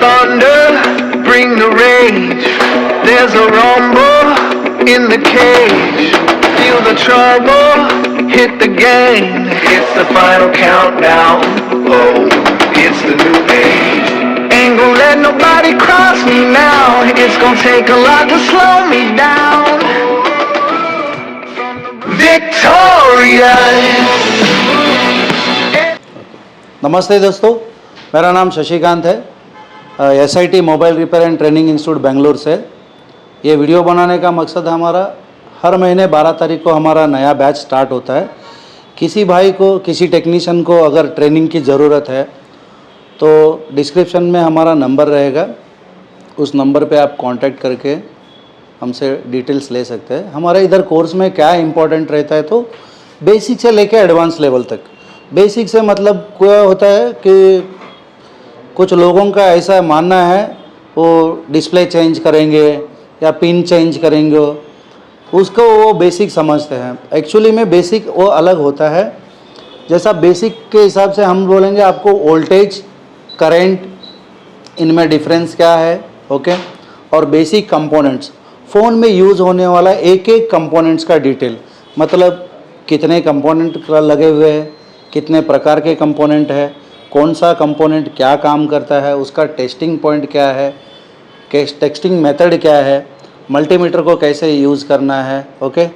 thunder, bring the rage. There's a rumble in the cage. Feel the trouble, hit the game. It's the final countdown. Oh, it's the new age. Ain't gonna let nobody cross me now. It's gonna take a lot to slow me down. Victorious. नमस्ते दोस्तों, मेरा नाम शशिकांत है। SIT mobile repair and training institute Bangalore से। ये video बनाने का मकसद हमारा, हर महीने 12 तारीख को हमारा नया बैच स्टार्ट होता है। किसी भाई को, किसी टेक्नीशियन को अगर ट्रेनिंग की ज़रूरत है तो डिस्क्रिप्शन में हमारा नंबर रहेगा, उस नंबर पे आप कांटेक्ट करके हमसे डिटेल्स ले सकते हैं। हमारे इधर कोर्स में क्या इम्पोर्टेंट रहता है तो बेसिक से लेके एडवांस लेवल तक। बेसिक से मतलब क्या होता है कि कुछ लोगों का ऐसा मानना है वो डिस्प्ले चेंज करेंगे या पिन चेंज करेंगे, उसको वो बेसिक समझते हैं। एक्चुअली में बेसिक वो अलग होता है। जैसा बेसिक के हिसाब से हम बोलेंगे आपको वोल्टेज, करंट, इनमें डिफरेंस क्या है, ओके। और बेसिक कंपोनेंट्स, फ़ोन में यूज़ होने वाला एक एक कंपोनेंट्स का डिटेल, मतलब कितने कंपोनेंट लगे हुए हैं, कितने प्रकार के कंपोनेंट है, कौन सा कंपोनेंट क्या काम करता है, उसका टेस्टिंग पॉइंट क्या है, टेस्टिंग मेथड क्या है, मल्टीमीटर को कैसे यूज़ करना है, ओके।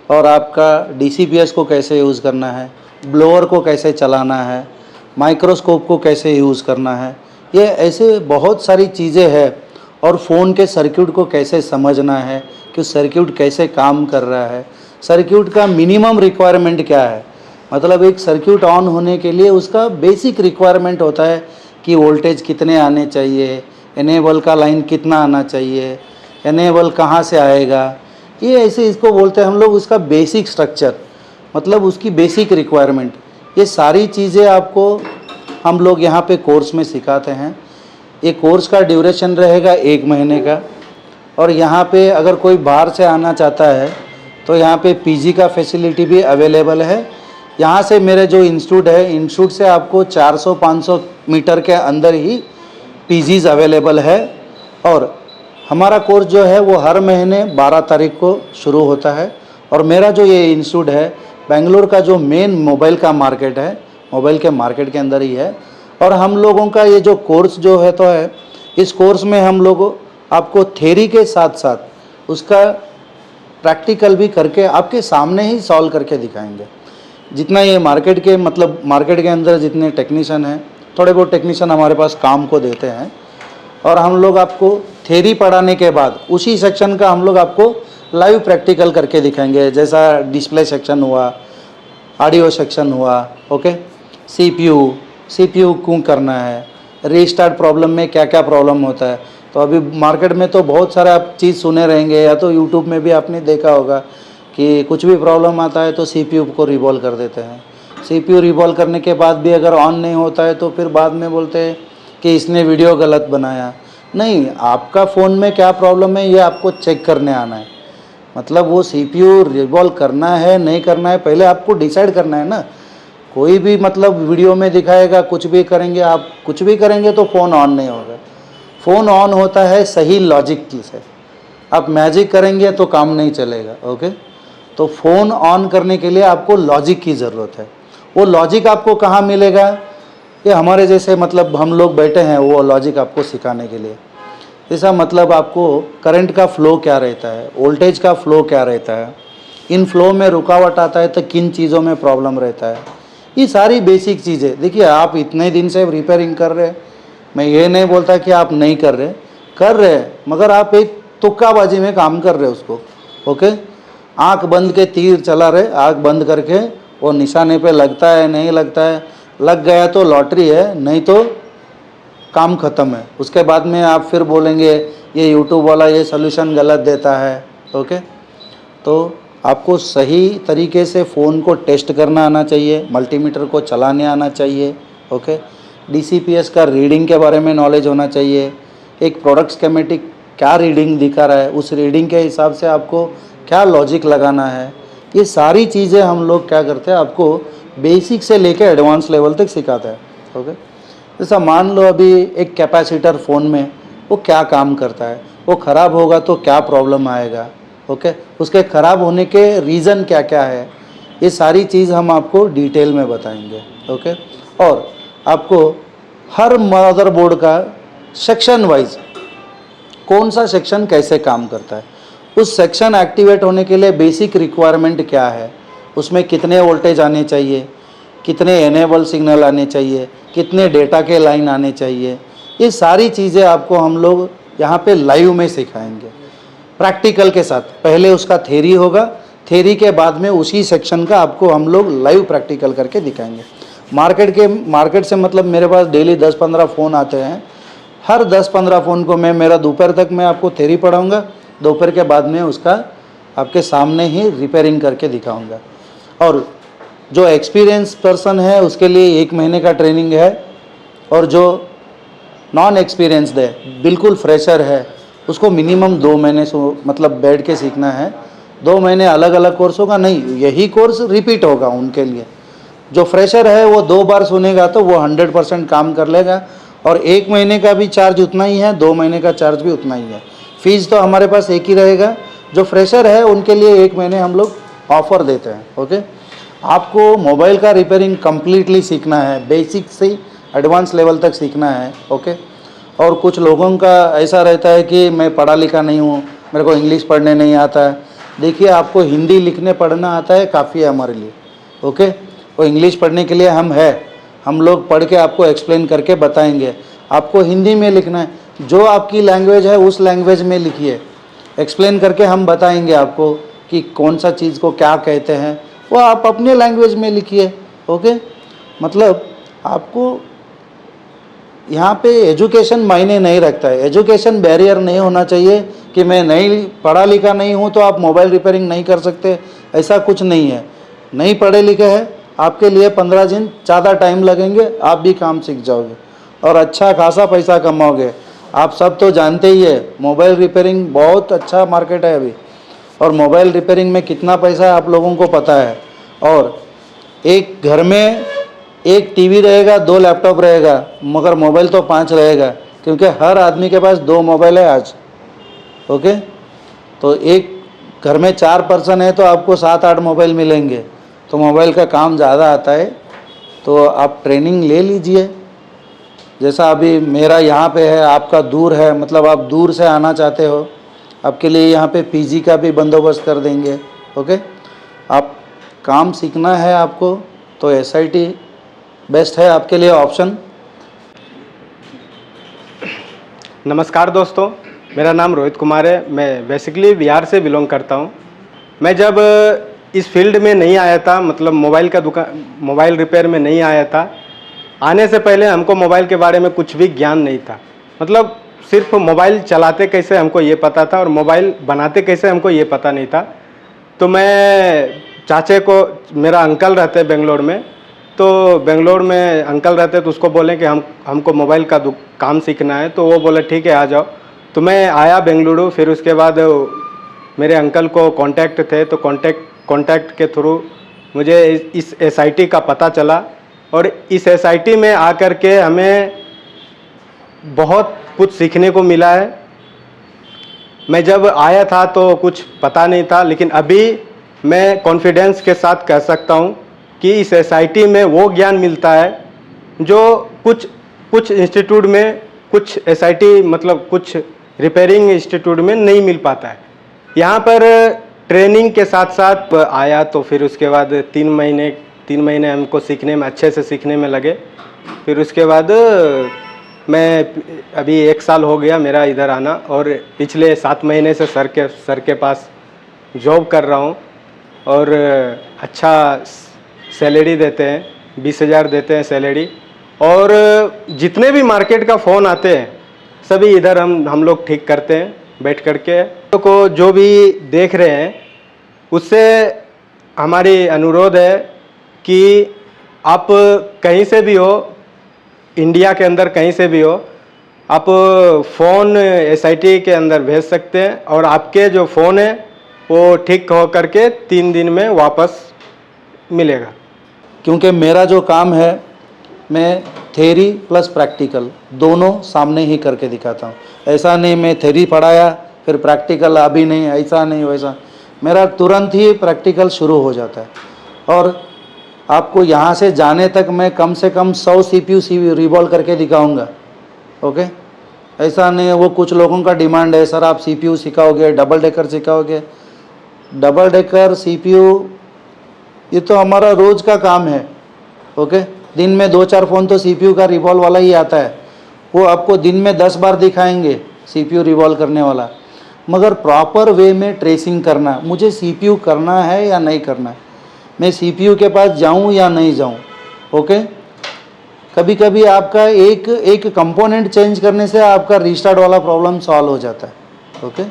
और आपका DCPS को कैसे यूज़ करना है, ब्लोअर को कैसे चलाना है, माइक्रोस्कोप को कैसे यूज़ करना है, ये ऐसे बहुत सारी चीज़ें हैं। और फ़ोन के सर्किट को कैसे समझना है कि सर्किट कैसे काम कर रहा है, सर्किट का मिनिमम रिक्वायरमेंट क्या है। मतलब एक सर्किट ऑन होने के लिए उसका बेसिक रिक्वायरमेंट होता है कि वोल्टेज कितने आने चाहिए, इनेबल का लाइन कितना आना चाहिए, इनेबल कहाँ से आएगा, ये ऐसे इसको बोलते हैं हम लोग, उसका बेसिक स्ट्रक्चर, मतलब उसकी बेसिक रिक्वायरमेंट। ये सारी चीज़ें आपको हम लोग यहाँ पे कोर्स में सिखाते हैं। ये कोर्स का ड्यूरेशन रहेगा 1 महीने का। और यहाँ पे अगर कोई बाहर से आना चाहता है तो यहाँ पे PG का फैसिलिटी भी अवेलेबल है। यहाँ से मेरे जो इंस्टीट्यूट है, इंस्टीट्यूट से आपको 400-500 मीटर के अंदर ही PGs अवेलेबल है। और हमारा कोर्स जो है वो हर महीने 12 तारीख को शुरू होता है। और मेरा जो ये इंस्टीट्यूट है बेंगलोर का जो मेन मोबाइल का मार्केट है, मोबाइल के मार्केट के अंदर ही है। और हम लोगों का ये जो कोर्स जो है तो है, इस कोर्स में हम लोग आपको थ्योरी के साथ साथ उसका प्रैक्टिकल भी करके आपके सामने ही सॉल्व करके दिखाएंगे। जितना ये मार्केट के, मतलब मार्केट के अंदर जितने टेक्नीशियन हैं, थोड़े बहुत टेक्नीशियन हमारे पास काम को देते हैं। और हम लोग आपको थ्योरी पढ़ाने के बाद उसी सेक्शन का हम लोग आपको लाइव प्रैक्टिकल करके दिखाएंगे। जैसा डिस्प्ले सेक्शन हुआ, ऑडियो सेक्शन हुआ, ओके, CPU क्यों करना है, रीस्टार्ट प्रॉब्लम में क्या क्या प्रॉब्लम होता है। तो अभी मार्केट में तो बहुत सारा आप चीज़ सुने रहेंगे, या तो यूट्यूब में भी आपने देखा होगा कि कुछ भी प्रॉब्लम आता है तो CPU को रिवॉल्व कर देते हैं। CPU रिवॉल्व करने के बाद भी अगर ऑन नहीं होता है तो फिर बाद में बोलते हैं कि इसने वीडियो गलत बनाया। नहीं, आपका फ़ोन में क्या प्रॉब्लम है ये आपको चेक करने आना है। मतलब वो CPU रिवॉल्व करना है नहीं करना है पहले आपको डिसाइड करना है ना। कोई भी मतलब वीडियो में दिखाएगा, कुछ भी करेंगे, आप कुछ भी करेंगे तो फ़ोन ऑन नहीं होगा। फ़ोन ऑन होता है सही लॉजिक से। आप मैजिक करेंगे तो काम नहीं चलेगा, ओके। तो फ़ोन ऑन करने के लिए आपको लॉजिक की ज़रूरत है। वो लॉजिक आपको कहाँ मिलेगा? ये हमारे जैसे मतलब हम लोग बैठे हैं वो लॉजिक आपको सिखाने के लिए। जैसा मतलब आपको करंट का फ़्लो क्या रहता है, वोल्टेज का फ़्लो क्या रहता है, इन फ्लो में रुकावट आता है तो किन चीज़ों में प्रॉब्लम रहता है, ये सारी बेसिक चीज़ें। देखिए, आप इतने दिन से रिपेयरिंग कर रहे हैं, मैं ये नहीं बोलता कि आप नहीं कर रहे, मगर आप एक तुक्काबाजी में काम कर रहे उसको, ओके। आंख बंद के तीर चला रहे, आंख बंद करके वो निशाने पे लगता है नहीं लगता है, लग गया तो लॉटरी है, नहीं तो काम ख़त्म है। उसके बाद में आप फिर बोलेंगे ये यूट्यूब वाला ये सॉल्यूशन गलत देता है, ओके। तो आपको सही तरीके से फ़ोन को टेस्ट करना आना चाहिए, मल्टीमीटर को चलाने आना चाहिए, ओके। DCPS का रीडिंग के बारे में नॉलेज होना चाहिए। एक प्रोडक्ट स्कीमेटिक क्या रीडिंग दिखा रहा है, उस रीडिंग के हिसाब से आपको क्या लॉजिक लगाना है, ये सारी चीज़ें हम लोग क्या करते हैं आपको बेसिक से लेकर एडवांस लेवल तक सिखाते हैं, ओके। जैसा मान लो अभी एक कैपेसिटर फ़ोन में वो क्या काम करता है, वो ख़राब होगा तो क्या प्रॉब्लम आएगा, ओके, उसके ख़राब होने के रीज़न क्या क्या है, ये सारी चीज़ हम आपको डिटेल में बताएंगे, ओके। और आपको हर मदरबोर्ड का सेक्शन वाइज कौन सा सेक्शन कैसे काम करता है, उस सेक्शन एक्टिवेट होने के लिए बेसिक रिक्वायरमेंट क्या है, उसमें कितने वोल्टेज आने चाहिए, कितने एनेबल सिग्नल आने चाहिए, कितने डेटा के लाइन आने चाहिए, ये सारी चीज़ें आपको हम लोग यहाँ पे लाइव में सिखाएंगे प्रैक्टिकल के साथ। पहले उसका थ्योरी होगा, थ्योरी के बाद में उसी सेक्शन का आपको हम लोग लाइव प्रैक्टिकल करके दिखाएंगे। मार्केट से मतलब मेरे पास डेली 10-15 फ़ोन आते हैं, हर 10-15 फ़ोन को मेरा दोपहर तक मैं आपको थ्योरी पढ़ाऊँगा, दोपहर के बाद में उसका आपके सामने ही रिपेयरिंग करके दिखाऊँगा। और जो एक्सपीरियंस पर्सन है उसके लिए 1 महीने का ट्रेनिंग है, और जो नॉन एक्सपीरियंसड है, बिल्कुल फ्रेशर है, उसको मिनिमम 2 महीने मतलब बैठ के सीखना है। 2 महीने अलग अलग कोर्स होगा नहीं, यही कोर्स रिपीट होगा उनके लिए। जो फ्रेशर है वो 2 बार सुनेगा तो वो 100% काम कर लेगा, और 1 महीने का भी चार्ज उतना ही है, 2 महीने का चार्ज भी उतना ही है। फीस तो हमारे पास एक ही रहेगा। जो फ्रेशर है उनके लिए 1 महीने हम लोग ऑफ़र देते हैं, ओके। आपको मोबाइल का रिपेयरिंग कम्प्लीटली सीखना है, बेसिक से एडवांस लेवल तक सीखना है, ओके। और कुछ लोगों का ऐसा रहता है कि मैं पढ़ा लिखा नहीं हूँ, मेरे को इंग्लिश पढ़ने नहीं आता है। देखिए, आपको हिंदी लिखने पढ़ना आता है, काफ़ी है हमारे लिए, ओके। और इंग्लिश पढ़ने के लिए हम लोग पढ़ के आपको एक्सप्लेन करके बताएंगे। आपको हिंदी में लिखना है, जो आपकी लैंग्वेज है उस लैंग्वेज में लिखिए, एक्सप्लेन करके हम बताएंगे आपको कि कौन सा चीज़ को क्या कहते हैं, वो आप अपने लैंग्वेज में लिखिए, ओके। मतलब आपको यहाँ पे एजुकेशन मायने नहीं रखता है, एजुकेशन बैरियर नहीं होना चाहिए कि मैं नहीं पढ़ा लिखा नहीं हूँ तो आप मोबाइल रिपेयरिंग नहीं कर सकते, ऐसा कुछ नहीं है। नहीं पढ़े लिखे हैं, आपके लिए 15 दिन ज़्यादा टाइम लगेंगे, आप भी काम सीख जाओगे और अच्छा खासा पैसा कमाओगे। आप सब तो जानते ही है, मोबाइल रिपेयरिंग बहुत अच्छा मार्केट है अभी, और मोबाइल रिपेयरिंग में कितना पैसा है आप लोगों को पता है। और एक घर में एक टीवी रहेगा, 2 लैपटॉप रहेगा, मगर मोबाइल तो 5 रहेगा, क्योंकि हर आदमी के पास 2 मोबाइल है आज, ओके। तो एक घर में 4 पर्सन है तो आपको 7-8 मोबाइल मिलेंगे, तो मोबाइल का काम ज़्यादा आता है। तो आप ट्रेनिंग ले लीजिए, जैसा अभी मेरा यहाँ पे है, आपका दूर है, मतलब आप दूर से आना चाहते हो, आपके लिए यहाँ पे पीजी का भी बंदोबस्त कर देंगे, ओके। आप काम सीखना है आपको तो एसआईटी बेस्ट है आपके लिए ऑप्शन। नमस्कार दोस्तों, मेरा नाम रोहित कुमार है। मैं बेसिकली बिहार से बिलोंग करता हूँ। मैं जब इस फील्ड में नहीं आया था, मतलब मोबाइल रिपेयर में नहीं आया था, आने से पहले हमको मोबाइल के बारे में कुछ भी ज्ञान नहीं था। मतलब सिर्फ मोबाइल चलाते कैसे हमको ये पता था, और मोबाइल बनाते कैसे हमको ये पता नहीं था। तो मैं चाचे को, मेरा अंकल रहते हैं बेंगलोर में, तो बेंगलोर में अंकल रहते तो उसको बोले कि हमको मोबाइल का काम सीखना है, तो वो बोले ठीक है आ जाओ। तो मैं आया बेंगलुरु। फिर उसके बाद मेरे अंकल को कांटेक्ट थे, तो कांटेक्ट के थ्रू मुझे इस एसआईटी का पता चला, और इस एसआईटी में आकर के हमें बहुत कुछ सीखने को मिला है। मैं जब आया था तो कुछ पता नहीं था, लेकिन अभी मैं कॉन्फिडेंस के साथ कह सकता हूँ कि इस एसआईटी में वो ज्ञान मिलता है जो कुछ इंस्टीट्यूट में, कुछ एसआईटी मतलब कुछ रिपेयरिंग इंस्टीट्यूट में नहीं मिल पाता है। यहाँ पर ट्रेनिंग के साथ साथ आया, तो फिर उसके बाद 3 महीने हमको सीखने में, अच्छे से सीखने में लगे। फिर उसके बाद मैं अभी 1 साल हो गया मेरा इधर आना, और पिछले 7 महीने से सर के पास जॉब कर रहा हूँ, और अच्छा सैलरी देते हैं, 20,000 देते हैं सैलरी। और जितने भी मार्केट का फ़ोन आते हैं सभी इधर हम लोग ठीक करते हैं बैठ करके। तो को जो भी देख रहे हैं उससे हमारी अनुरोध है कि आप कहीं से भी हो, इंडिया के अंदर कहीं से भी हो, आप फ़ोन एसआईटी के अंदर भेज सकते हैं, और आपके जो फ़ोन है वो ठीक हो करके 3 दिन में वापस मिलेगा। क्योंकि मेरा जो काम है, मैं थ्योरी प्लस प्रैक्टिकल दोनों सामने ही करके दिखाता हूँ। ऐसा नहीं मैं थ्योरी पढ़ाया फिर प्रैक्टिकल अभी नहीं, ऐसा नहीं वैसा, मेरा तुरंत ही प्रैक्टिकल शुरू हो जाता है। और आपको यहाँ से जाने तक मैं कम से कम 100 CPU रिवॉल्व करके दिखाऊंगा। ओके, ऐसा नहीं है। वो कुछ लोगों का डिमांड है सर आप CPU सिखाओगे, डबल डेकर सिखाओगे। डबल डेकर CPU ये तो हमारा रोज़ का काम है। ओके, दिन में 2-4 फ़ोन तो CPU का रिवॉल्व वाला ही आता है, वो आपको दिन में 10 बार दिखाएंगे CPU रिवॉल्व करने वाला। मगर प्रॉपर वे में ट्रेसिंग करना, मुझे CPU करना है या नहीं करना है, मैं CPU के पास जाऊं या नहीं जाऊं। ओके, कभी कभी आपका एक कंपोनेंट चेंज करने से आपका रीस्टार्ट वाला प्रॉब्लम सॉल्व हो जाता है। ओके,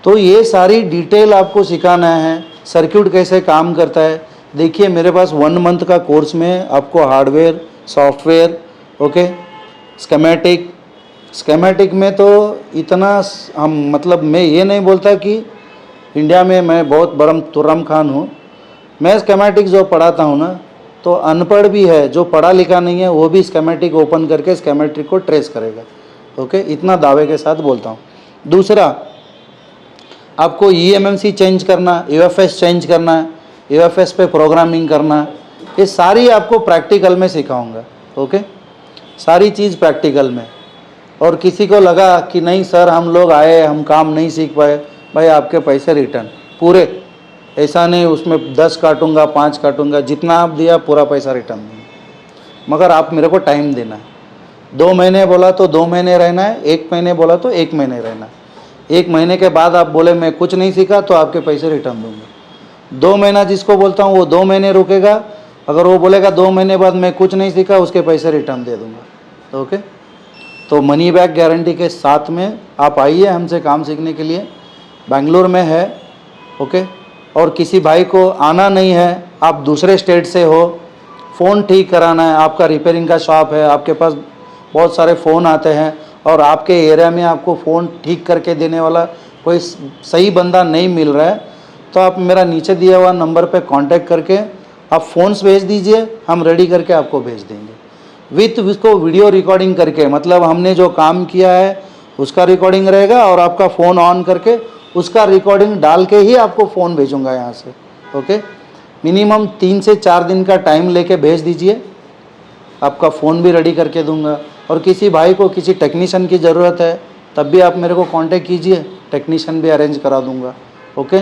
तो ये सारी डिटेल आपको सिखाना है, सर्किट कैसे काम करता है। देखिए मेरे पास 1 मंथ का कोर्स में आपको हार्डवेयर, सॉफ्टवेयर, ओके, स्केमेटिक में तो इतना हम मतलब मैं ये नहीं बोलता कि इंडिया में मैं बहुत बड़ा तुर्रम खान हूँ। मैं स्केमेटिक जो पढ़ाता हूँ ना, तो अनपढ़ भी है जो पढ़ा लिखा नहीं है वो भी स्केमेटिक ओपन करके स्केमेटिक को ट्रेस करेगा। ओके, इतना दावे के साथ बोलता हूँ। दूसरा, आपको eMMC चेंज करना, UFS चेंज करना, UFS पे प्रोग्रामिंग करना, ये सारी आपको प्रैक्टिकल में सिखाऊंगा। ओके, सारी चीज़ प्रैक्टिकल में। और किसी को लगा कि नहीं सर हम लोग आए हम काम नहीं सीख पाए, भाई आपके पैसे रिटर्न पूरे, ऐसा नहीं उसमें 10 काटूंगा 5 काटूंगा, जितना आप दिया पूरा पैसा रिटर्न दूँगा। मगर आप मेरे को टाइम देना है। 2 महीने बोला तो 2 महीने रहना है, 1 महीने बोला तो 1 महीने रहना है। 1 महीने के बाद आप बोले मैं कुछ नहीं सीखा तो आपके पैसे रिटर्न दूंगा। 2 महीना जिसको बोलता हूँ वो 2 महीने रुकेगा, अगर वो बोलेगा 2 महीने बाद मैं कुछ नहीं सीखा उसके पैसे रिटर्न दे दूंगा। ओके, तो मनी बैक गारंटी के साथ में आप आइए हमसे काम सीखने के लिए। बेंगलोर में है। ओके, और किसी भाई को आना नहीं है, आप दूसरे स्टेट से हो, फ़ोन ठीक कराना है, आपका रिपेयरिंग का शॉप है, आपके पास बहुत सारे फ़ोन आते हैं और आपके एरिया में आपको फ़ोन ठीक करके देने वाला कोई सही बंदा नहीं मिल रहा है, तो आप मेरा नीचे दिया हुआ नंबर पे कांटेक्ट करके आप फ़ोन्स भेज दीजिए, हम रेडी करके आपको भेज देंगे विथ उसको वीडियो रिकॉर्डिंग करके। मतलब हमने जो काम किया है उसका रिकॉर्डिंग रहेगा और आपका फ़ोन ऑन करके उसका रिकॉर्डिंग डाल के ही आपको फ़ोन भेजूंगा यहाँ से। ओके, मिनिमम 3 से 4 दिन का टाइम लेके भेज दीजिए, आपका फ़ोन भी रेडी करके दूंगा। और किसी भाई को किसी टेक्नीशियन की ज़रूरत है तब भी आप मेरे को कांटेक्ट कीजिए, टेक्नीशियन भी अरेंज करा दूंगा। ओके,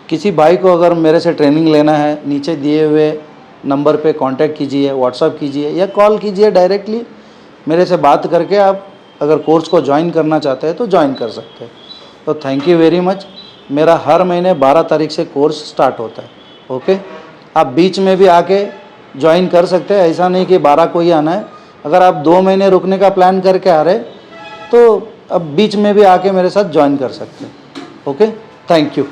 किसी भाई को अगर मेरे से ट्रेनिंग लेना है नीचे दिए हुए नंबर पे कांटेक्ट कीजिए, व्हाट्सअप कीजिए या कॉल कीजिए, डायरेक्टली मेरे से बात करके आप अगर कोर्स को ज्वाइन करना चाहते हैं तो ज्वाइन कर सकते हैं। तो थैंक यू वेरी मच। मेरा हर महीने 12 तारीख से कोर्स स्टार्ट होता है। ओके, आप बीच में भी आके ज्वाइन कर सकते हैं, ऐसा नहीं कि 12 को ही आना है। अगर आप 2 महीने रुकने का प्लान करके आ रहे तो अब बीच में भी आके मेरे साथ ज्वाइन कर सकते हैं। Okay, thank you.